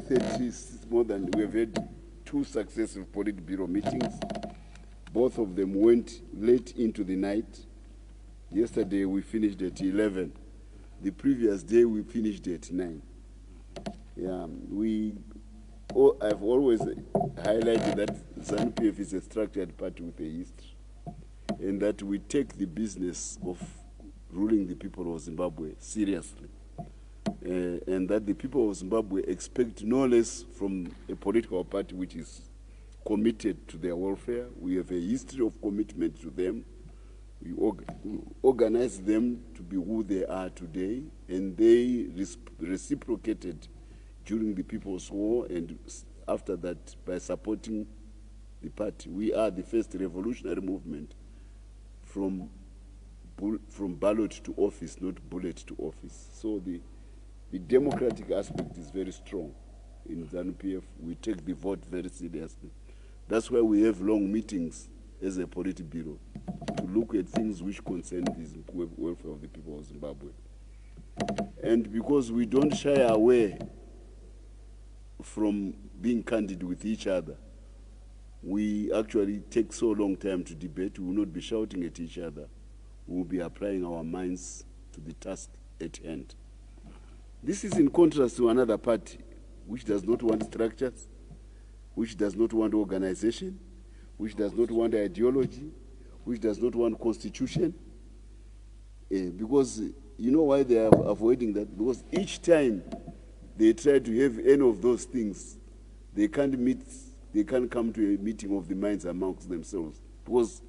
we've had 2 successive Politburo meetings. Both of them went late into the night. Yesterday we finished at 11. The previous day we finished at 9. Yeah, I've always highlighted that ZANU PF is a structured party with a history, and that we take the business of ruling the people of Zimbabwe seriously, and that the people of Zimbabwe expect no less from a political party which is committed to their welfare. We have a history of commitment to them. We organize them to be who they are today, and they reciprocated during the People's War, and after that by supporting the party. We are the first revolutionary movement from ballot to office, not bullet to office. So the democratic aspect is very strong in ZANU PF. We take the vote very seriously. That's why we have long meetings as a Politburo to look at things which concern the welfare of the people of Zimbabwe. And because we don't shy away from being candid with each other, we actually take so long time to debate. We will not be shouting at each other. We will be applying our minds to the task at hand. This is in contrast to another party which does not want structures, which does not want organization, which does not want ideology, which does not want constitution. Because you know why they are avoiding that? Because each time they try to have any of those things, they can't come to a meeting of the minds amongst themselves, because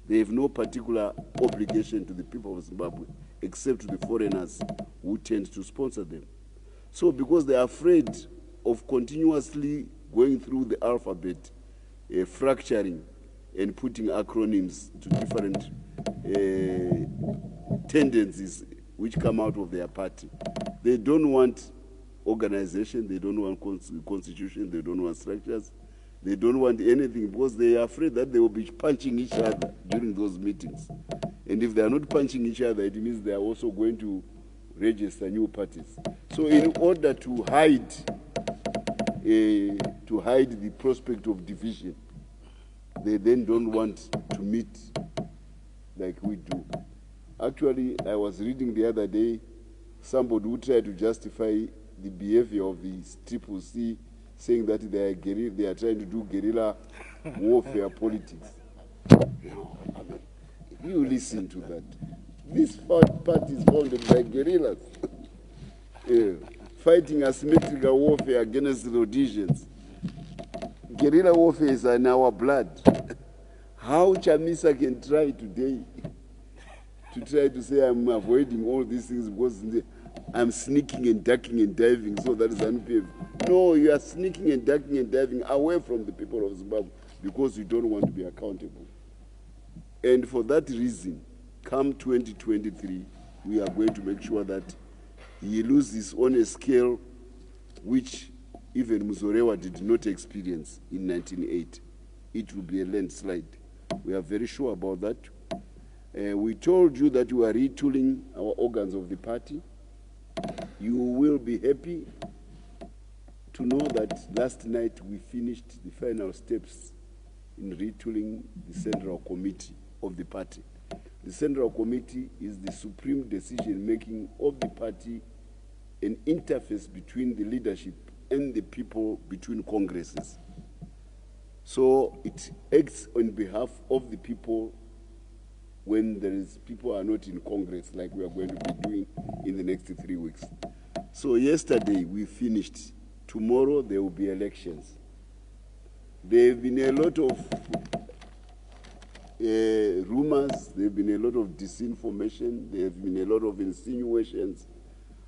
they have no particular obligation to the people of Zimbabwe except to the foreigners who tend to sponsor them. So because they are afraid of continuously going through the alphabet, fracturing and putting acronyms to different tendencies which come out of their party, they don't want organization, they don't want constitution, they don't want structures, they don't want anything, because they are afraid that they will be punching each other during those meetings. And if they are not punching each other, it means they are also going to register new parties. So in order to hide the prospect of division, they then don't want to meet like we do. Actually, I was reading the other day somebody who tried to justify the behavior of the Triple C, saying that they are trying to do guerrilla warfare politics. You listen to that. This party is founded by guerrillas, fighting asymmetrical warfare against the Rhodesians. Guerrilla warfare is in our blood. How Chamisa can try today to say I'm avoiding all these things because I'm sneaking and ducking and diving, so that is ZANU PF. No, you are sneaking and ducking and diving away from the people of Zimbabwe because you don't want to be accountable. And for that reason, come 2023, we are going to make sure that he loses on a scale which even Muzorewa did not experience in 1980. It will be a landslide. We are very sure about that. We told you that we are retooling our organs of the party. You will be happy to know that last night we finished the final steps in retooling the Central Committee of the party. The Central Committee is the supreme decision-making of the party, an interface between the leadership and the people between congresses. So it acts on behalf of the people when people are not in Congress, like we are going to be doing in the next 3 weeks. So yesterday we finished. Tomorrow there will be elections. There have been a lot of rumors, there have been a lot of disinformation, there have been a lot of insinuations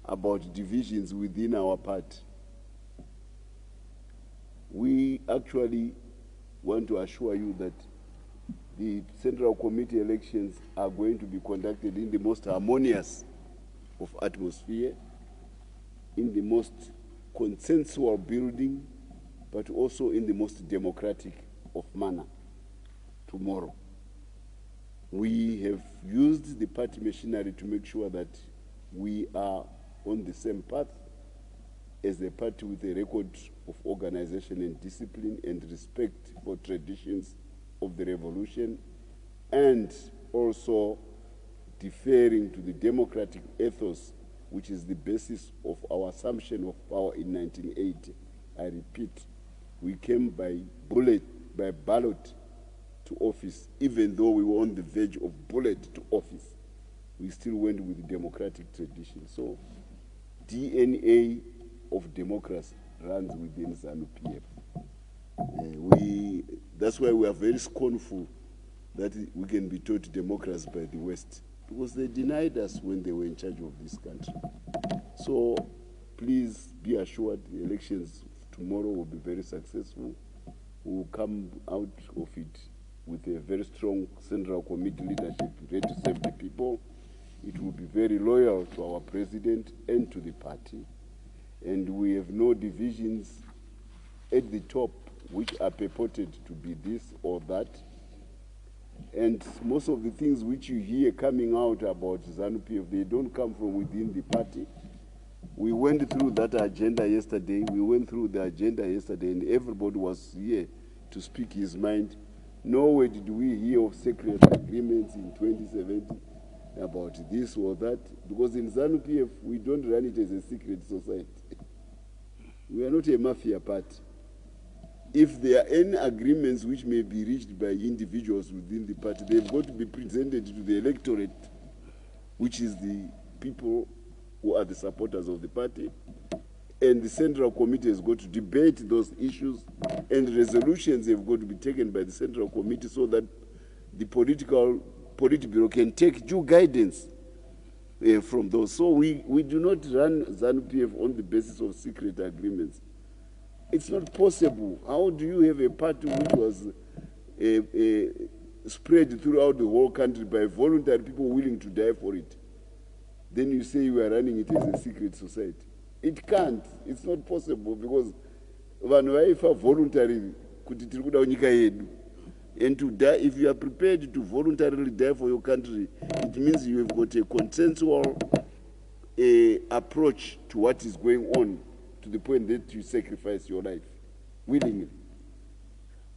about divisions within our party. We actually want to assure you that the Central Committee elections are going to be conducted in the most harmonious of atmosphere, in the most consensual building, but also in the most democratic of manner tomorrow. We have used the party machinery to make sure that we are on the same path, as a party with a record of organization and discipline and respect for traditions of the revolution, and also deferring to the democratic ethos, which is the basis of our assumption of power in 1980. I repeat, we came by ballot to office. Even though we were on the verge of bullet to office, we still went with the democratic tradition. So DNA of democracy runs within ZANU PF. That's why we are very scornful that we can be taught democracy by the West, because they denied us when they were in charge of this country. So please be assured the elections tomorrow will be very successful. We will come out of it with a very strong Central Committee leadership ready to serve the people. It will be very loyal to our president and to the party. And we have no divisions at the top which are purported to be this or that. And most of the things which you hear coming out about ZANU PF, they don't come from within the party. We went through that agenda yesterday. And everybody was here to speak his mind. Nowhere did we hear of secret agreements in 2017 about this or that, because in ZANU PF, we don't run it as a secret society. We are not a mafia party. If there are any agreements which may be reached by individuals within the party, they've got to be presented to the electorate, which is the people who are the supporters of the party. And the Central Committee has got to debate those issues, and resolutions have got to be taken by the Central Committee so that the Politburo can take due guidance from those. So we do not run ZANU PF on the basis of secret agreements. It's not possible. How do you have a party which was spread throughout the whole country by voluntary people willing to die for it? Then you say you are running it as a secret society. It can't. It's not possible, because vanhu vaifa voluntarily kuti tiri kuda nyika yedu. And to die, if you are prepared to voluntarily die for your country, it means you have got a consensual approach to what is going on, to the point that you sacrifice your life willingly.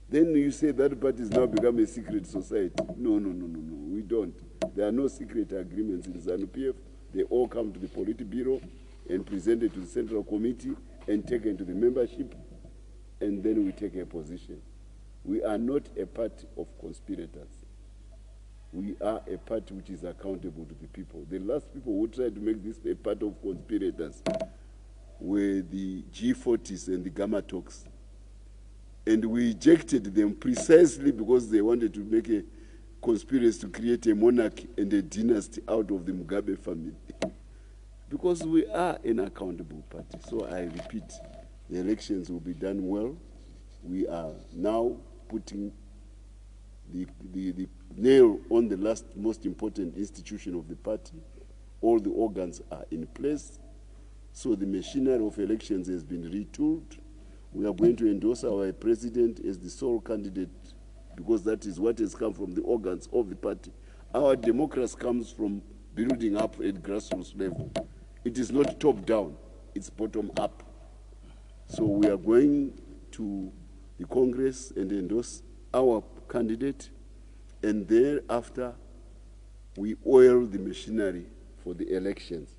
Then you say that party has now become a secret society. No, we don't. There are no secret agreements in ZANU PF. They all come to the Politburo and presented to the Central Committee and taken to the membership, and then we take a position. We are not a party of conspirators. We are a party which is accountable to the people. The last people who tried to make this a part of conspirators were the G40s and the Gamma Talks. And we ejected them precisely because they wanted to make a conspiracy to create a monarchy and a dynasty out of the Mugabe family. Because we are an accountable party. So I repeat, the elections will be done well. We are now putting the nail on the last most important institution of the party. All the organs are in place. So the machinery of elections has been retooled. We are going to endorse our president as the sole candidate, because that is what has come from the organs of the party. Our democracy comes from building up at grassroots level. It is not top down, it's bottom up. So we are going to the Congress and endorse our candidate, and thereafter we oil the machinery for the elections.